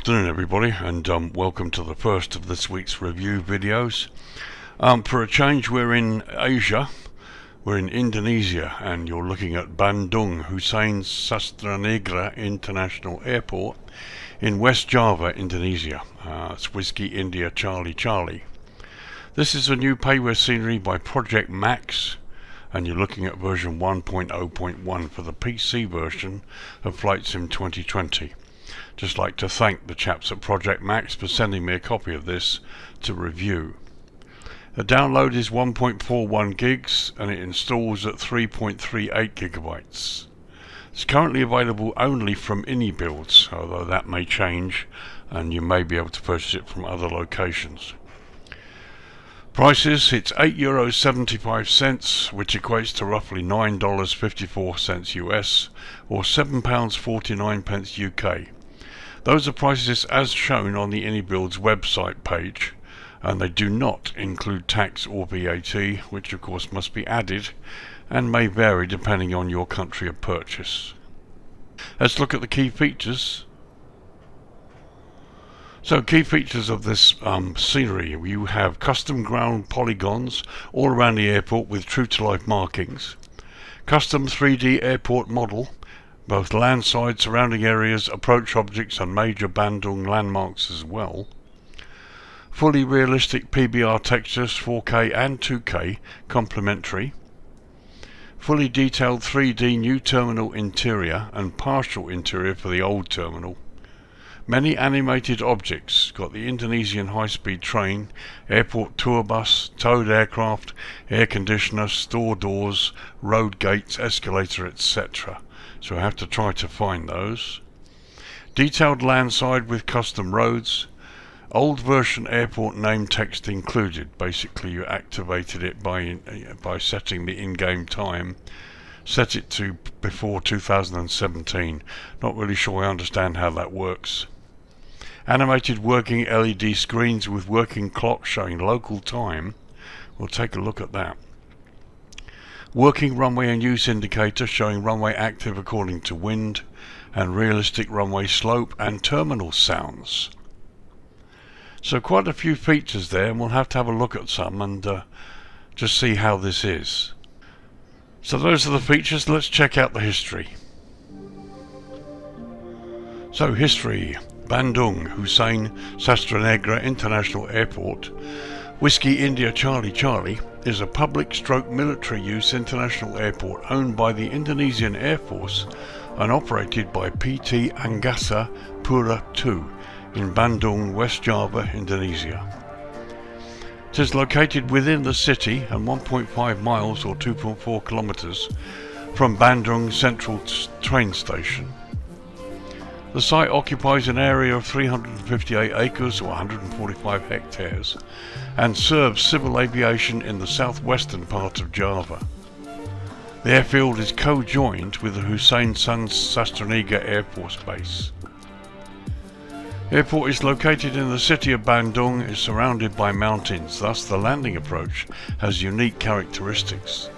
afternoon everybody, and welcome to the first of this week's review videos. For a change, we're in Asia. We're in Indonesia, and you're looking at Bandung Sastra International Airport in West Java, Indonesia. It's Whiskey India Charlie Charlie. This is a new payware scenery by ProjectMAX, and you're looking at version 1.0.1 for the PC version of Flight Sim 2020. Just like to thank the chaps at ProjectMAX for sending me a copy of this to review. The download is 1.41 gigs and it installs at 3.38 gigabytes. It's currently available only from InnyBuilds, although that may change and you may be able to purchase it from other locations. Prices, it's €8.75, which equates to roughly $9.54 US or £7.49 UK. Those are prices as shown on the InnyBuilds website page, and they do not include tax or VAT, which of course must be added and may vary depending on your country of purchase. Let's look at the key features. So, key features of this scenery: you have custom ground polygons all around the airport with true-to-life markings, custom 3D airport model, both landside, surrounding areas, approach objects and major Bandung landmarks as well. Fully realistic PBR textures, 4K and 2K, complementary. Fully detailed 3D new terminal interior and partial interior for the old terminal. Many animated objects, got the Indonesian high-speed train, airport tour bus, towed aircraft, air conditioner, store doors, road gates, escalator, etc. So I have to try to find those. Detailed landside with custom roads. Old version airport name text included. Basically you activated it by setting the in-game time. Set it to before 2017. Not really sure I understand how that works. Animated working LED screens with working clock showing local time. We'll take a look at that. Working runway and use indicator showing runway active according to wind, and realistic runway slope and terminal sounds. So quite a few features there, and we'll have to have a look at some and just see how this is. So those are the features. Let's check out the history. So history: Bandung Sastra International Airport, Whiskey India Charlie Charlie, is a public military use international airport owned by the Indonesian Air Force and operated by PT Angkasa Pura II in Bandung, West Java, Indonesia. It is located within the city and 1.5 miles or 2.4 kilometers from Bandung Central train station. The site occupies an area of 358 acres or 145 hectares and serves civil aviation in the southwestern part of Java. The airfield is co-joined with the Hussein Sastra Air Force Base. The airport is located in the city of Bandung, is surrounded by mountains, thus the landing approach has unique characteristics.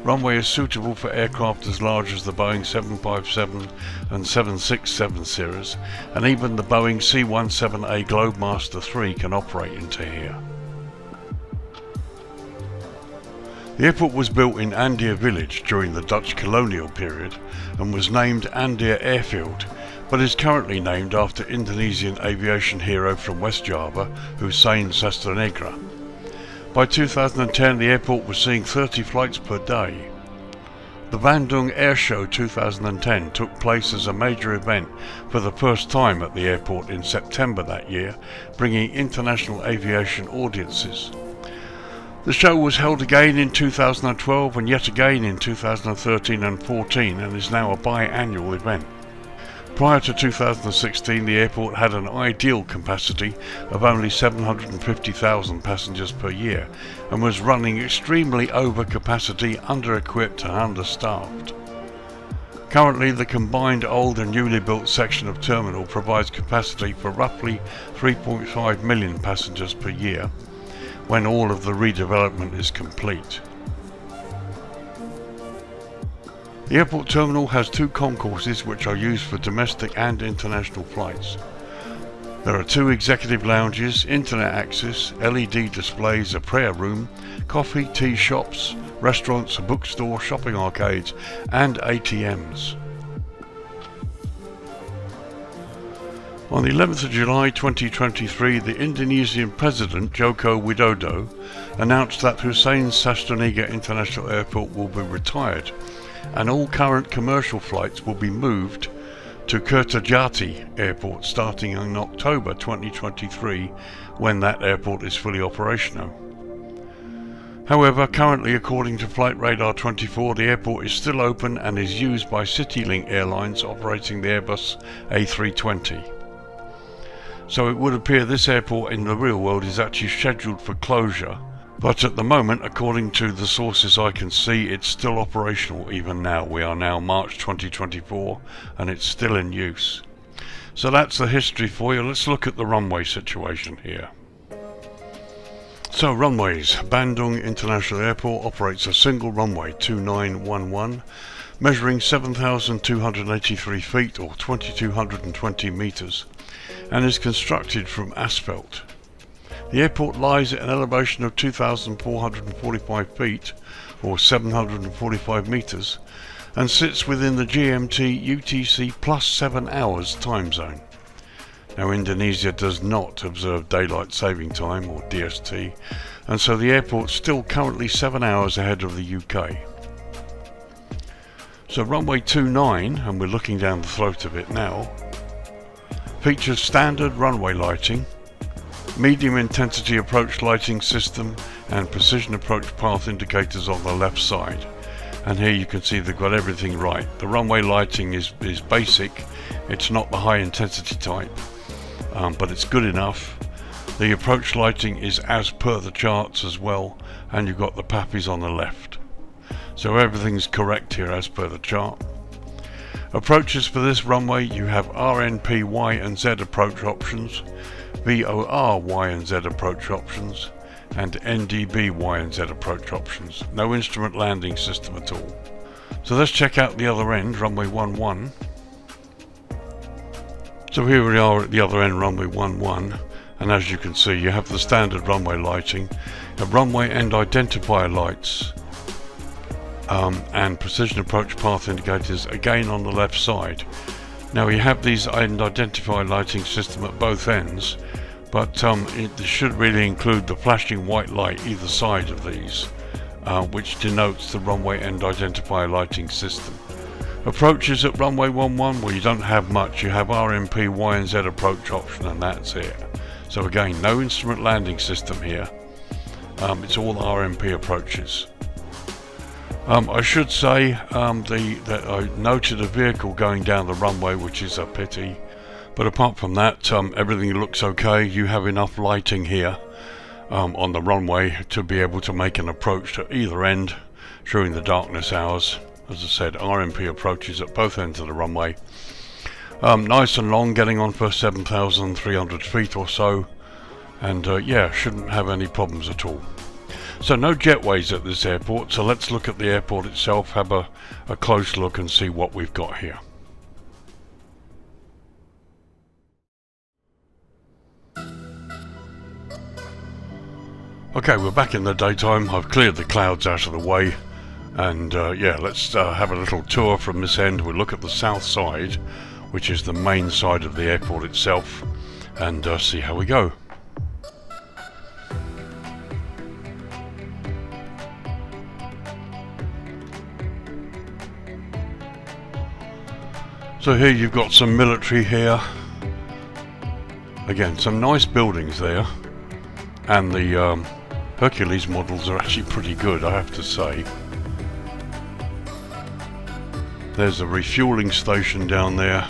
Runway is suitable for aircraft as large as the Boeing 757 and 767 series, and even the Boeing C-17A Globemaster III can operate into here. The airport was built in Andir village during the Dutch colonial period and was named Andir Airfield, but is currently named after Indonesian aviation hero from West Java, Hussein Sastra. By 2010, the airport was seeing 30 flights per day. The Bandung Air Show 2010 took place as a major event for the first time at the airport in September that year, bringing international aviation audiences. The show was held again in 2012 and yet again in 2013 and 14 and is now a biannual event. Prior to 2016, the airport had an ideal capacity of only 750,000 passengers per year and was running extremely over capacity, under-equipped and understaffed. Currently, the combined old and newly built section of terminal provides capacity for roughly 3.5 million passengers per year when all of the redevelopment is complete. The airport terminal has two concourses which are used for domestic and international flights. There are 2 executive lounges, internet access, LED displays, a prayer room, coffee, tea shops, restaurants, a bookstore, shopping arcades, and ATMs. On the 11th of July 2023, the Indonesian President Joko Widodo announced that Hussein Sastronega International Airport will be retired and all current commercial flights will be moved to Kertajati Airport starting in October 2023 when that airport is fully operational. However, currently according to Flight Radar 24, the airport is still open and is used by CityLink Airlines operating the Airbus A320. So it would appear this airport in the real world is actually scheduled for closure, but at the moment, according to the sources I can see, it's still operational even now. We are now March 2024 and it's still in use. So that's the history for you. Let's look at the runway situation here. So RUNWAYS. Bandung International Airport operates a single runway 2911 measuring 7,283 feet or 2,220 meters and is constructed from asphalt. The airport lies at an elevation of 2,445 feet or 745 meters and sits within the GMT UTC plus 7 hours time zone. Now, Indonesia does not observe daylight saving time or DST, and so the airport's still currently 7 hours ahead of the UK. So runway 29, and we're looking down the throat of it now, features standard runway lighting, medium intensity approach lighting system and precision approach path indicators on the left side. And here you can see they've got everything right. The runway lighting is basic, it's not the high intensity type, but it's good enough. The approach lighting is as per the charts as well, and you've got the PAPIs on the left. So everything's correct here as per the chart. Approaches for this runway, you have RNP Y and Z approach options, VOR Y and Z approach options, and NDB Y and Z approach options. No instrument landing system at all. So let's check out the other end, runway 11. So here we are at the other end, runway 11, and as you can see, you have the standard runway lighting, a runway end identifier lights, and precision approach path indicators again on the left side. Now you have these end identifier lighting system at both ends, but it should really include the flashing white light either side of these, which denotes the runway end identifier lighting system. Approaches at runway 11, well, you don't have much. You have RMP Y and Z approach option and that's it. So again, no instrument landing system here. It's all RMP approaches. I should say that I noted a vehicle going down the runway, which is a pity. But apart from that, everything looks okay. You have enough lighting here on the runway to be able to make an approach to either end during the darkness hours. As I said, RMP approaches at both ends of the runway. Nice and long, getting on for 7,300 feet or so. And yeah, shouldn't have any problems at all. So no jetways at this airport, so let's look at the airport itself, have a close look and see what we've got here. Okay, we're back in the daytime. I've cleared the clouds out of the way, and yeah, let's have a little tour from this end. We'll look at the south side, which is the main side of the airport itself, and see how we go. So here you've got some military here. Again, some nice buildings there, and the Hercules models are actually pretty good, I have to say. There's a refueling station down there.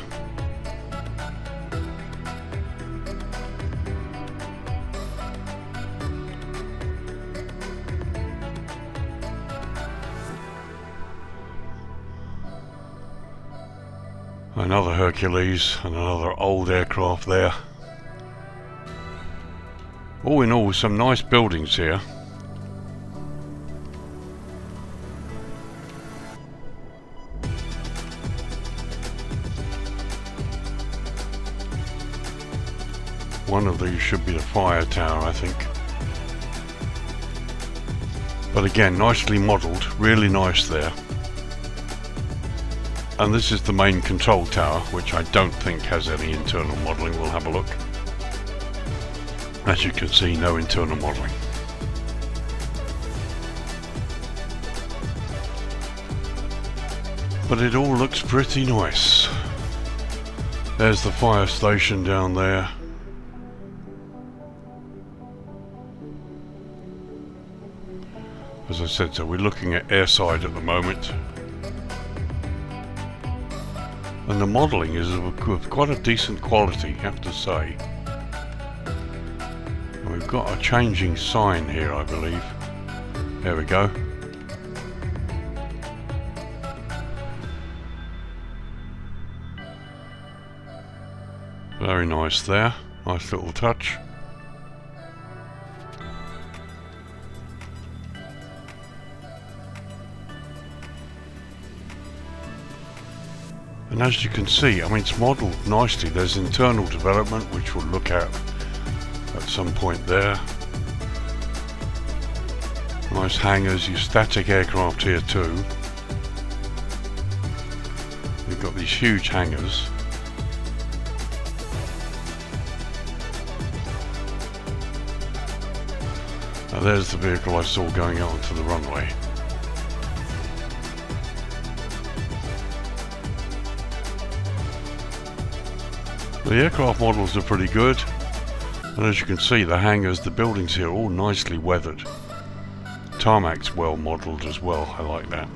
Another Hercules and another old aircraft there. All in all, some nice buildings here. one of these should be the fire tower, I think. But again, nicely modelled, really nice there. And this is the main control tower, which I don't think has any internal modelling. We'll have a look. As you can see, no internal modelling. But it all looks pretty nice. There's the fire station down there. As I said, so we're looking at airside at the moment. And the modelling is of quite a decent quality, I have to say. And we've got a changing sign here, I believe. There we go. Very nice there. Nice little touch. And as you can see, I mean, it's modelled nicely. There's internal development, which we'll look at some point there. Nice hangars, your static aircraft here too. You've got these huge hangars. Now there's the vehicle I saw going out onto the runway. The aircraft models are pretty good, and as you can see, the hangars, the buildings here are all nicely weathered. Tarmac's well modelled as well, I like that.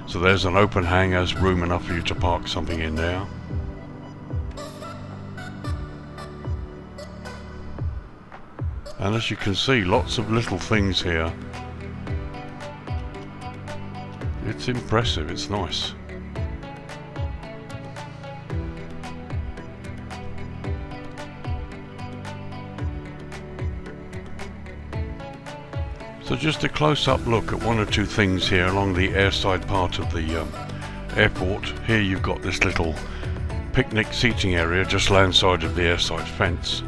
So there's an open hangar, room enough for you to park something in there. And as you can see, lots of little things here. It's impressive, it's nice. So just a close-up look at one or two things here along the airside part of the airport. Here you've got this little picnic seating area just landside of the airside fence.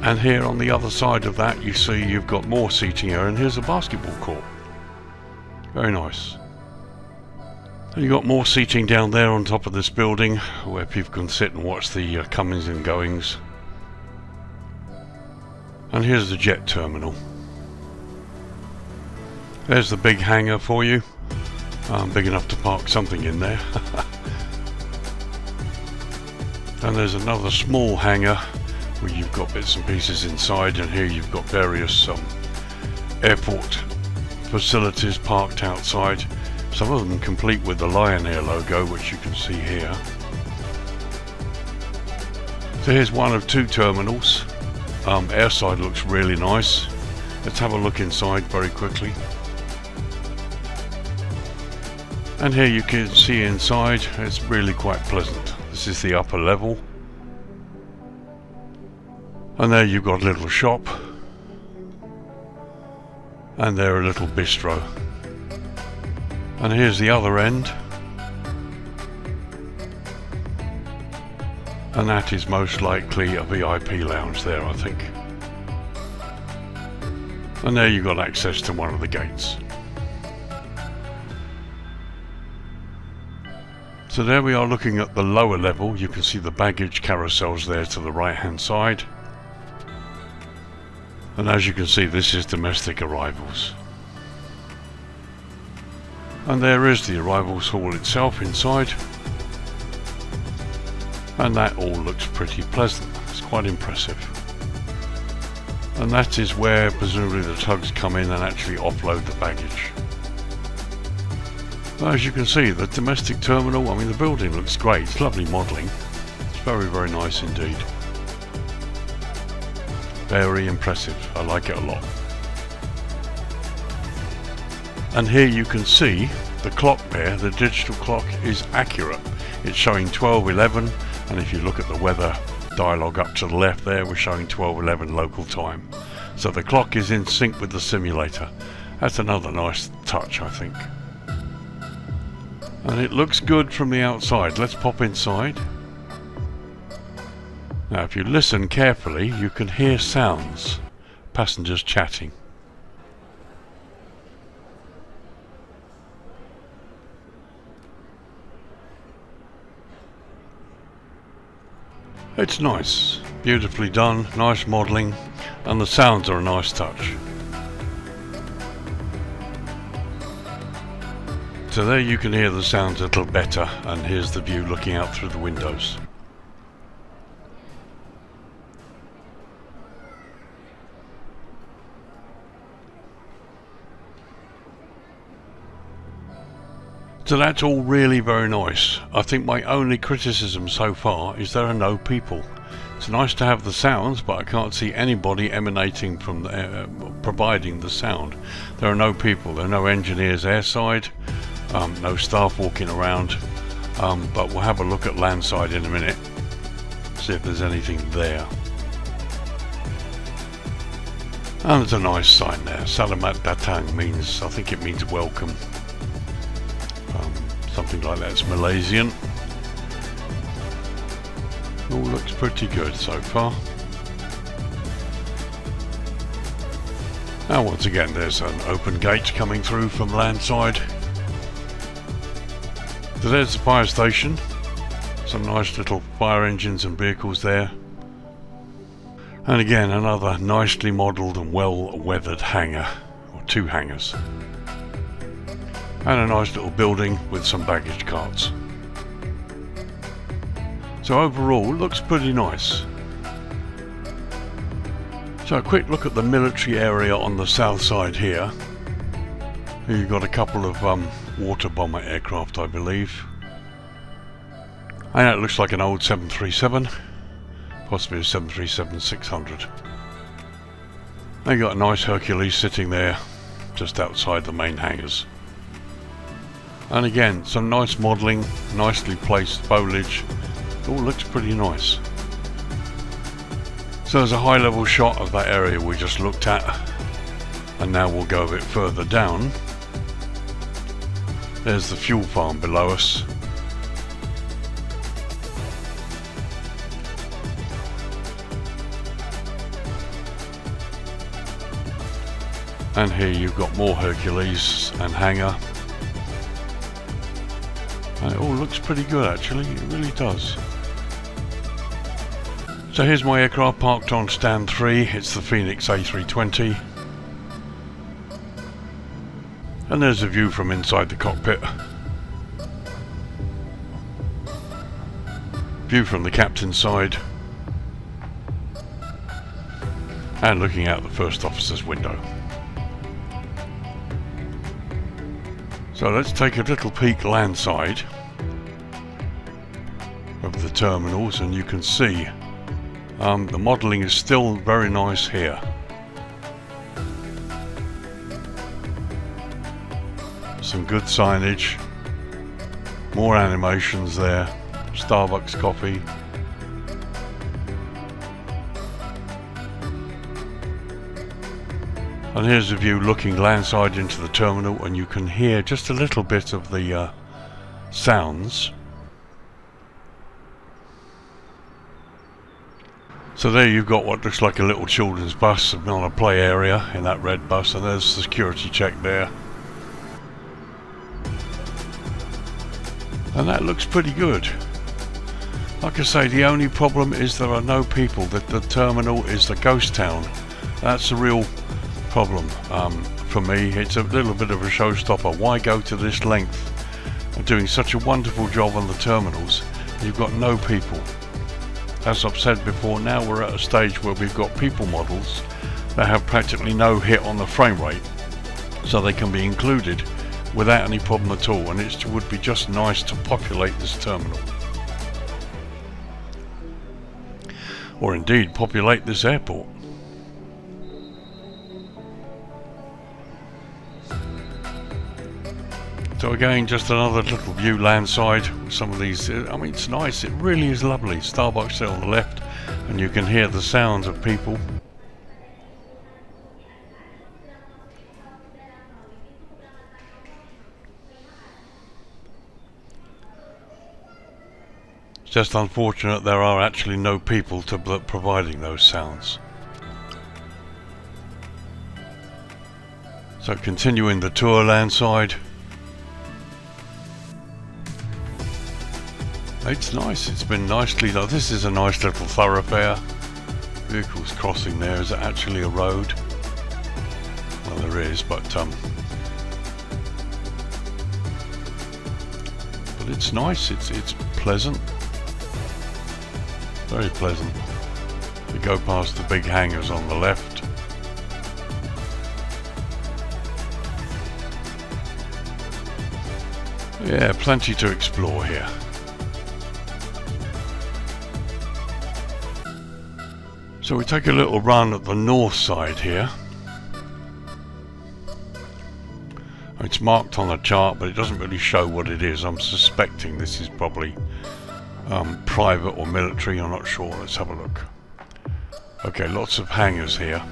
And here on the other side of that you see you've got more seating area, and here's a basketball court. Very nice. And you've got more seating down there on top of this building where people can sit and watch the comings and goings. And here's the jet terminal. There's the big hangar for you. Big enough to park something in there. And there's another small hangar where you've got bits and pieces inside, and here you've got various airport facilities parked outside. Some of them complete with the Lion Air logo, which you can see here. So here's one of two terminals. Airside looks really nice. Let's have a look inside very quickly. And here you can see inside, it's really quite pleasant. This is the upper level. And there you've got a little shop. And there a little bistro. And here's the other end. And that is most likely a VIP lounge there, I think. And there you've got access to one of the gates. So there we are looking at the lower level. You can see the baggage carousels there to the right hand side. And as you can see, this is domestic arrivals. And there is the arrivals hall itself inside. And that all looks pretty pleasant. It's quite impressive. And that is where presumably the tugs come in and actually offload the baggage. As you can see, the domestic terminal, I mean, the building looks great. It's lovely modelling. It's very, very nice indeed. Very impressive. I like it a lot. And here you can see the clock there. The digital clock is accurate. It's showing 12:11. And if you look at the weather dialogue up to the left there, we're showing 12:11 local time. So the clock is in sync with the simulator. That's another nice touch, I think. And it looks good from the outside. Let's pop inside. Now if you listen carefully, you can hear sounds, passengers chatting. It's nice, beautifully done, nice modelling, and the sounds are a nice touch. So there you can hear the sounds a little better, and here's the view looking out through the windows. So that's all really very nice. I think my only criticism so far is there are no people. It's nice to have the sounds, but I can't see anybody emanating from providing the sound. There are no people, there are no engineers airside, no staff walking around, but we'll have a look at landside in a minute, see if there's anything there. And there's a nice sign there, Selamat Datang means, I think it means welcome. Something like that. It's Malaysian. All looks pretty good so far. Now once again there's an open gate coming through from landside. So there's the fire station. Some nice little fire engines and vehicles there. And again another nicely modelled and well weathered hangar, or two hangars. And a nice little building with some baggage carts. So overall, looks pretty nice. So a quick look at the military area on the south side here. Here you've got a couple of water bomber aircraft, I believe. And it looks like an old 737, possibly a 737-600. Now you've got a nice Hercules sitting there, just outside the main hangars. And again, some nice modelling, nicely placed foliage. It all looks pretty nice. So there's a high level shot of that area we just looked at. And now we'll go a bit further down. There's the fuel farm below us. And here you've got more Hercules and hangar. And it all looks pretty good actually, it really does. So here's my aircraft parked on stand 3, it's the Phoenix A320. And there's a view from inside the cockpit. View from the captain's side. And looking out the first officer's window. So let's take a little peek landside of the terminals, and you can see the modelling is still very nice here. Some good signage, more animations there, Starbucks coffee. And here's a view looking landside into the terminal, and you can hear just a little bit of the sounds. So there you've got what looks like a little children's bus on a play area in that red bus, and there's the security check there. And that looks pretty good. Like I say, the only problem is there are no people. The terminal is the ghost town. That's a real problem for me. It's a little bit of a showstopper. Why go to this length of doing such a wonderful job on the terminals? You've got no people. As I've said before, now we're at a stage where we've got people models that have practically no hit on the frame rate, so they can be included without any problem at all, and it would be just nice to populate this terminal. Or indeed populate this airport. So again, just another little view landside with some of these. I mean, it's nice, it really is lovely. Starbucks there on the left, and you can hear the sounds of people. Just unfortunate there are actually no people providing those sounds. So continuing the tour landside. It's nice, it's been nicely done. This is a nice little thoroughfare. Vehicles crossing there. Is it actually a road? Well, there is, but it's nice, it's pleasant. Very pleasant. We go past the big hangars on the left. Yeah, plenty to explore here. So we take a little run at the north side here. It's marked on a chart, but it doesn't really show what it is. I'm suspecting this is probably private or military, I'm not sure. Let's have a look. Okay, lots of hangars here.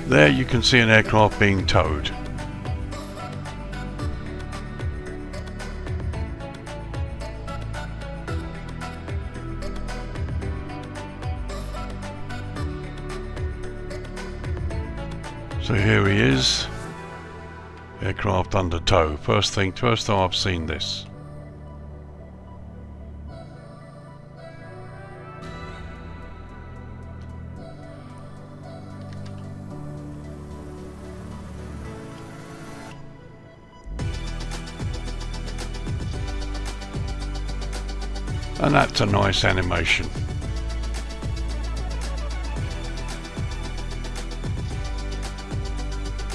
There you can see an aircraft being towed. So here he is, aircraft under tow. First time I've seen this. And that's a nice animation.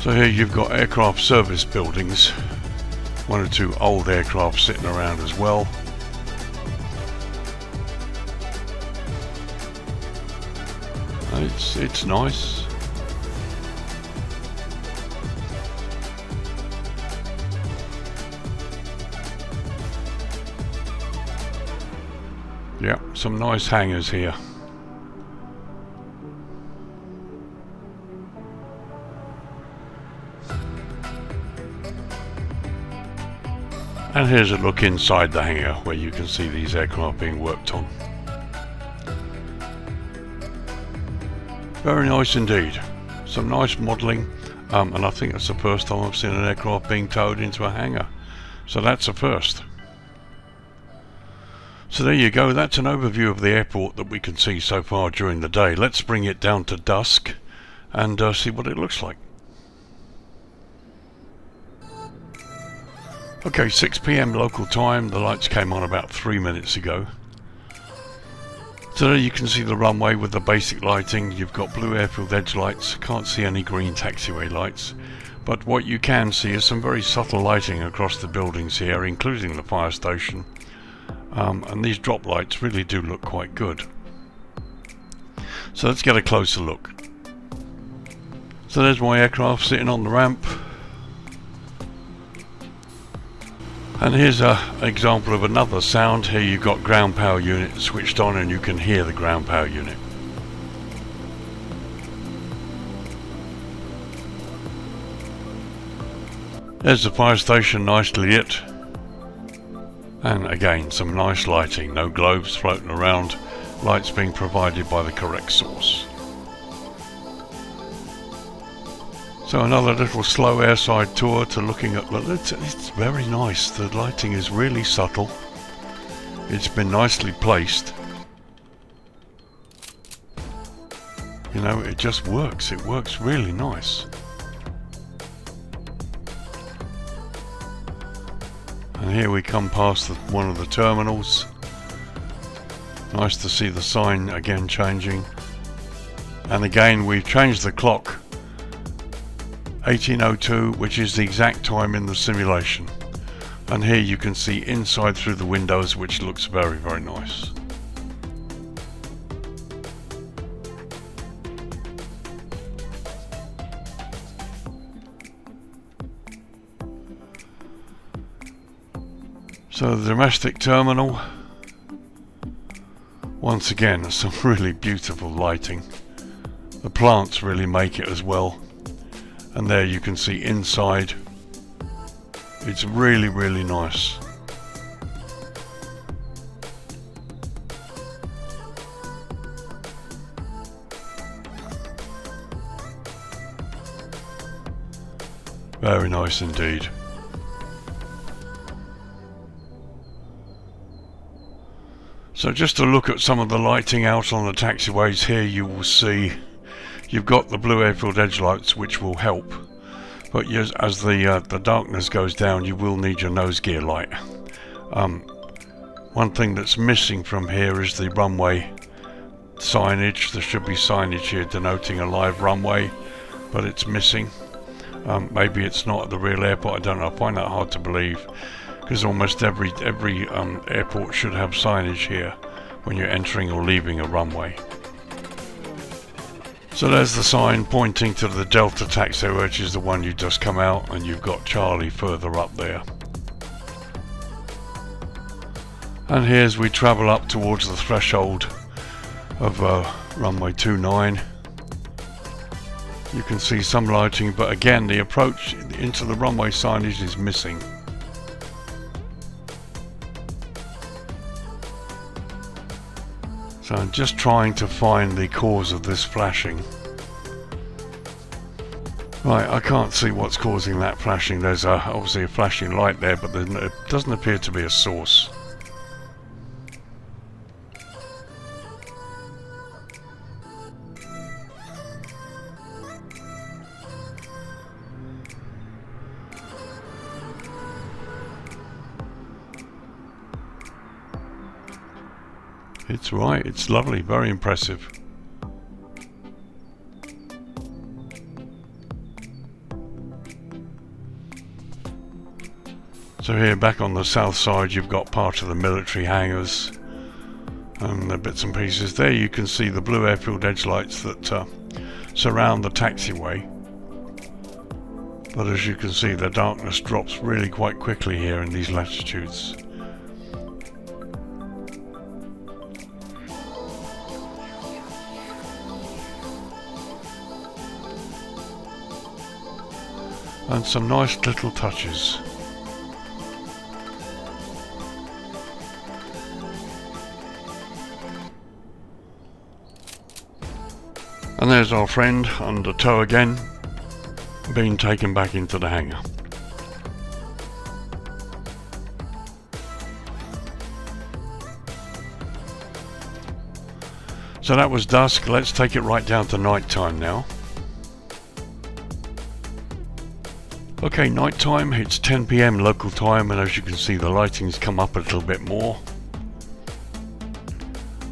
So here you've got aircraft service buildings, one or two old aircraft sitting around as well. And it's nice. Yeah, some nice hangars here. And here's a look inside the hangar where you can see these aircraft being worked on. Very nice indeed. Some nice modelling, and I think that's the first time I've seen an aircraft being towed into a hangar. So that's a first. So there you go, that's an overview of the airport that we can see so far during the day. Let's bring it down to dusk and see what it looks like. Okay, 6 PM local time. The lights came on about 3 minutes ago. So there you can see the runway with the basic lighting. You've got blue airfield edge lights. Can't see any green taxiway lights. But what you can see is some very subtle lighting across the buildings here, including the fire station. And these drop lights really do look quite good. So let's get a closer look. So there's my aircraft sitting on the ramp. And here's an example of another sound. Here you've got ground power unit switched on and you can hear the ground power unit. There's the fire station nicely lit. And again, some nice lighting, no globes floating around, lights being provided by the correct source. So another little slow airside tour to looking at, it's very nice, the lighting is really subtle, it's been nicely placed. You know, it just works, it works really nice. And here we come past one of the terminals. Nice to see the sign again changing. And again we've changed the clock. 18:02, which is the exact time in the simulation. And here you can see inside through the windows, which looks very, very nice. So the domestic terminal, Once again, some really beautiful lighting. The plants really make it as well. And there you can see inside. It's really, really nice. Very nice indeed. So just to look at some of the lighting out on the taxiways here, you will see you've got the blue airfield edge lights, which will help. But yes, as the darkness goes down, you will need your nose gear light. One thing that's missing from here is the runway signage. There should be signage here denoting a live runway, but it's missing. Maybe it's not at the real airport, I don't know. I find that hard to believe, because almost every airport should have signage here when you're entering or leaving a runway. So there's the sign pointing to the Delta taxiway, which is the one you just come out, and you've got Charlie further up there. And here as we travel up towards the threshold of runway 29, you can see some lighting, but again the approach into the runway signage is missing. So I'm just trying to find the cause of this flashing. Right, I can't see what's causing that flashing. There's obviously a flashing light there, but it doesn't appear to be a source. It's right, it's lovely, very impressive. So here back on the south side you've got part of the military hangars and the bits and pieces. There you can see the blue airfield edge lights that surround the taxiway. But as you can see, the darkness drops really quite quickly here in these latitudes. And some nice little touches. And there's our friend under tow again, being taken back into the hangar. So that was dusk. Let's take it right down to night time now. Okay, night time, it's 10 PM local time, and as you can see the lighting's come up a little bit more.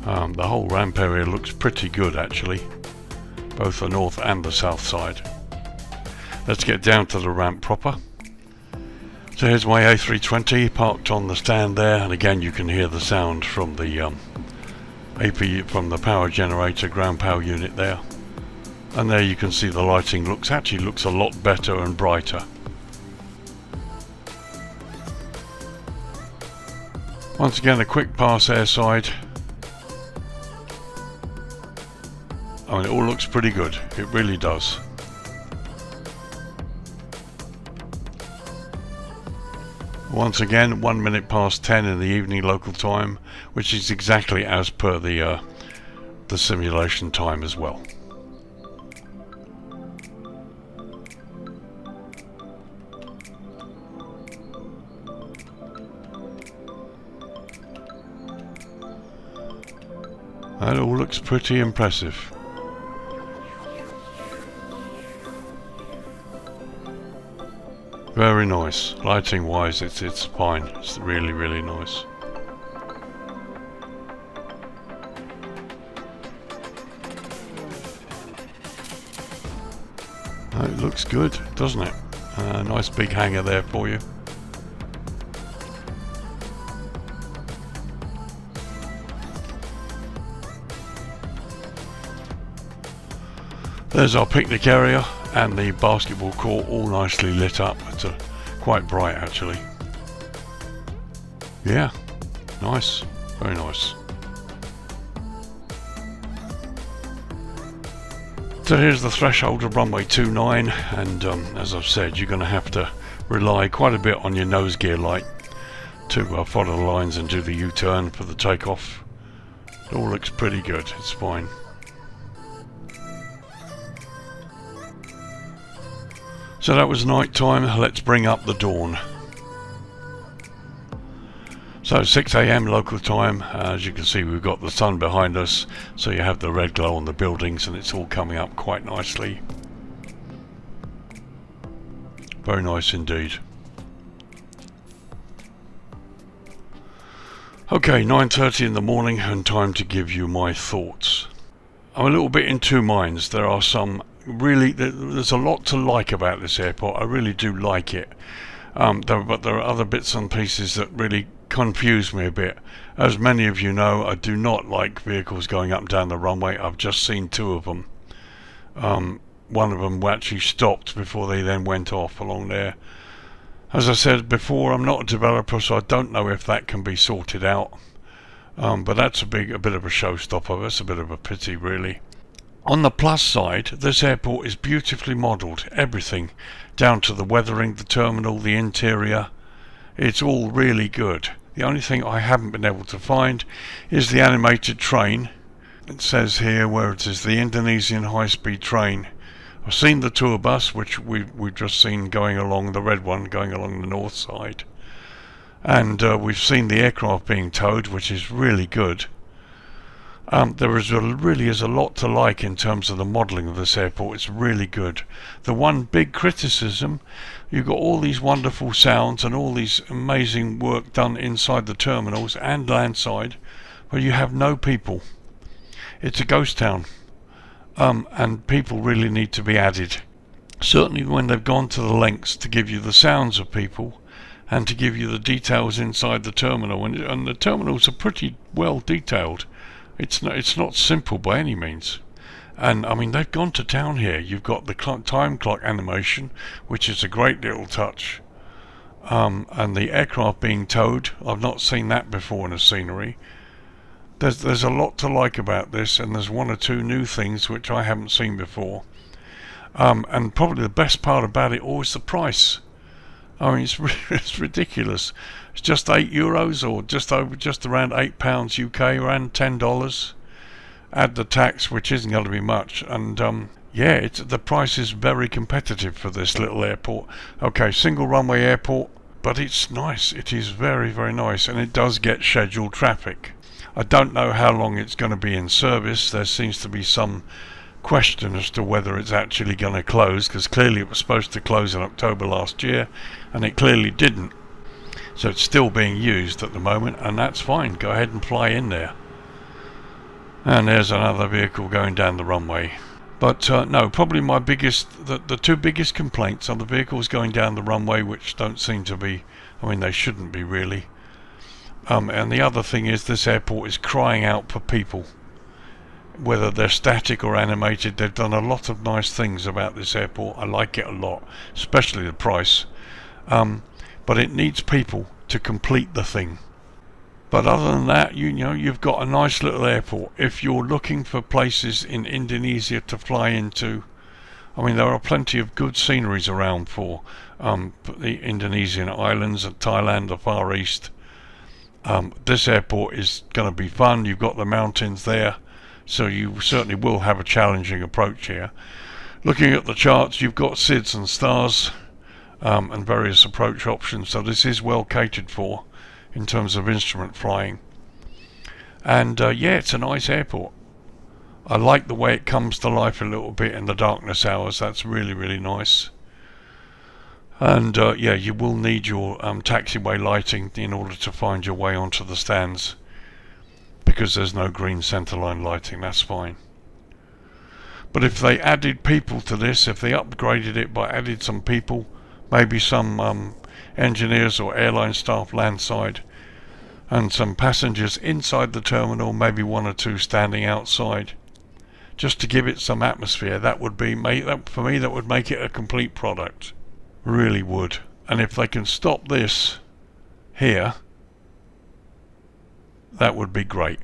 The whole ramp area looks pretty good actually, both the north and the south side. Let's get down to the ramp proper. So here's my A320 parked on the stand there, and again you can hear the sound from the from the power generator ground power unit there. And there you can see the lighting actually looks a lot better and brighter. Once again, a quick pass airside. I mean, it all looks pretty good. It really does. Once again, 1 minute past 10 in the evening local time, which is exactly as per the simulation time as well. That all looks pretty impressive. Very nice. Lighting wise, it's fine. It's really, really nice. It looks good, doesn't it? Nice big hangar there for you. There's our picnic area and the basketball court, all nicely lit up. It's quite bright actually. Yeah, nice, very nice. So here's the threshold of runway 29, and as I've said, you're going to have to rely quite a bit on your nose gear light to follow the lines and do the U-turn for the takeoff. It all looks pretty good, it's fine. So that was night time, let's bring up the dawn. So 6 AM local time, as you can see we've got the sun behind us, so you have the red glow on the buildings and it's all coming up quite nicely. Very nice indeed. Okay, 9:30 in the morning and time to give you my thoughts. I'm a little bit in two minds. There are some really, there's a lot to like about this airport. I really do like it. But there are other bits and pieces that really confuse me a bit. As many of you know, I do not like vehicles going up and down the runway. I've just seen two of them. One of them actually stopped before they then went off along there. As I said before, I'm not a developer, so I don't know if that can be sorted out. But that's a bit of a showstopper. That's a bit of a pity, really. On the plus side, this airport is beautifully modelled. Everything, down to the weathering, the terminal, the interior. It's all really good. The only thing I haven't been able to find is the animated train. It says here where it is, the Indonesian high-speed train. I've seen the tour bus, which we've just seen going along, the red one going along the north side. And we've seen the aircraft being towed, which is really good. Really is a lot to like in terms of the modelling of this airport. It's really good. The one big criticism, you've got all these wonderful sounds and all these amazing work done inside the terminals and landside, but you have no people. It's a ghost town, and people really need to be added. Certainly when they've gone to the lengths to give you the sounds of people and to give you the details inside the terminal, and the terminals are pretty well detailed. It's not simple by any means. And I mean, they've gone to town here. You've got the time clock animation, which is a great little touch. And the aircraft being towed, I've not seen that before in a scenery. There's a lot to like about this, and there's one or two new things which I haven't seen before. And probably the best part about it all is the price. I mean, it's ridiculous. It's just €8 or just around £8 UK, around $10. Add the tax, which isn't going to be much, and yeah, the price is very competitive for this little airport. Okay, single runway airport, but it's nice. It is very, very nice, and it does get scheduled traffic. I don't know how long it's going to be in service. There seems to be some question as to whether it's actually going to close, because clearly it was supposed to close in October last year, and it clearly didn't. So it's still being used at the moment, and that's fine. Go ahead and fly in there. And there's another vehicle going down the runway. But no, probably the two biggest complaints are the vehicles going down the runway, which don't seem to be, I mean, they shouldn't be really. And the other thing is this airport is crying out for people. Whether they're static or animated, they've done a lot of nice things about this airport. I like it a lot, especially the price. But it needs people to complete the thing. But other than that, you know, you've got a nice little airport. If you're looking for places in Indonesia to fly into, I mean, there are plenty of good sceneries around for the Indonesian islands and Thailand, the Far East. This airport is going to be fun. You've got the mountains there, so you certainly will have a challenging approach here. Looking at the charts, you've got SIDS and stars and various approach options, so this is well catered for in terms of instrument flying. And yeah, it's a nice airport. I like the way it comes to life a little bit in the darkness hours. That's really, really nice. And yeah, you will need your taxiway lighting in order to find your way onto the stands, because there's no green centerline lighting. That's fine. But if they added people to this, if they upgraded it by added some people, maybe some engineers or airline staff landside, and some passengers inside the terminal, maybe one or two standing outside, just to give it some atmosphere, that would be, for me, that would make it a complete product. Really would. And if they can stop this here, that would be great.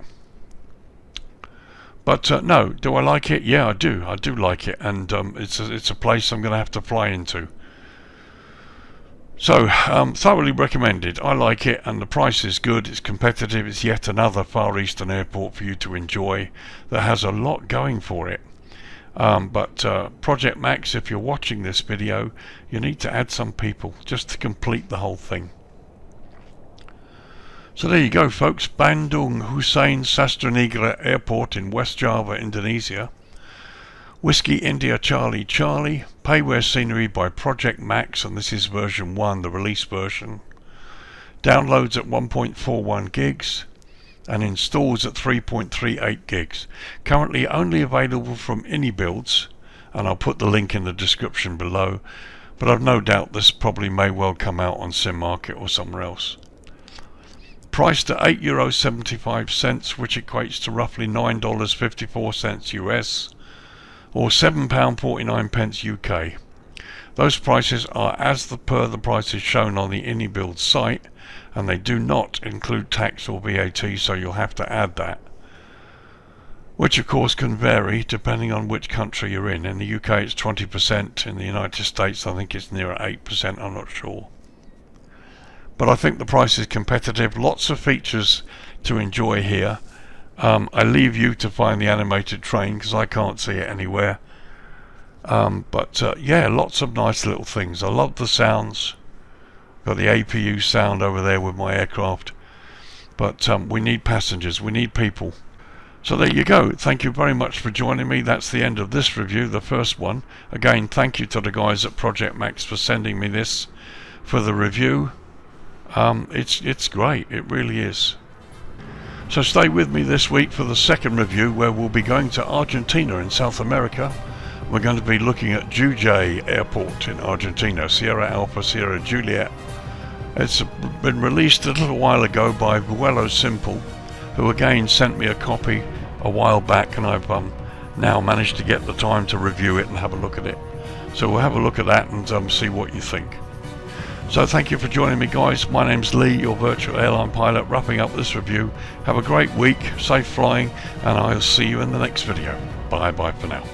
But no, do I like it? Yeah, I do. I do like it, and it's a place I'm going to have to fly into. So, thoroughly recommended. I like it, and the price is good. It's competitive. It's yet another Far Eastern airport for you to enjoy that has a lot going for it. But ProjectMAX, if you're watching this video, you need to add some people just to complete the whole thing. So there you go, folks. Bandung Hussein Sastranegara Airport in West Java, Indonesia. Whiskey India Charlie Charlie, payware scenery by ProjectMAX, and this is version 1, the release version. Downloads at 1.41 gigs and installs at 3.38 gigs. Currently only available from AnyBuilds, and I'll put the link in the description below, but I've no doubt this probably may well come out on SimMarket or somewhere else. Priced at €8.75, which equates to roughly $9.54 US, or £7.49 UK. Those prices are per the prices shown on the AnyBuild site, and they do not include tax or VAT, so you'll have to add that, which of course can vary depending on which country you're in. In the UK it's 20%, in the United States I think it's nearer 8%, I'm not sure. But I think the price is competitive, lots of features to enjoy here. I leave you to find the animated train because I can't see it anywhere. Yeah, lots of nice little things. I love the sounds. Got the APU sound over there with my aircraft. But we need passengers, we need people. So there you go. Thank you very much for joining me. That's the end of this review, the first one. Again, thank you to the guys at ProjectMAX for sending me this for the review. It's great, it really is. So stay with me this week for the second review, where we'll be going to Argentina in South America. We're going to be looking at Jujuy Airport in Argentina, Sierra Alpha Sierra Juliet. It's been released a little while ago by Vuelo Simple, who again sent me a copy a while back, and I've now managed to get the time to review it and have a look at it. So we'll have a look at that and see what you think. So thank you for joining me, guys. My name's Lee, your virtual airline pilot, wrapping up this review. Have a great week, safe flying, and I'll see you in the next video. Bye bye for now.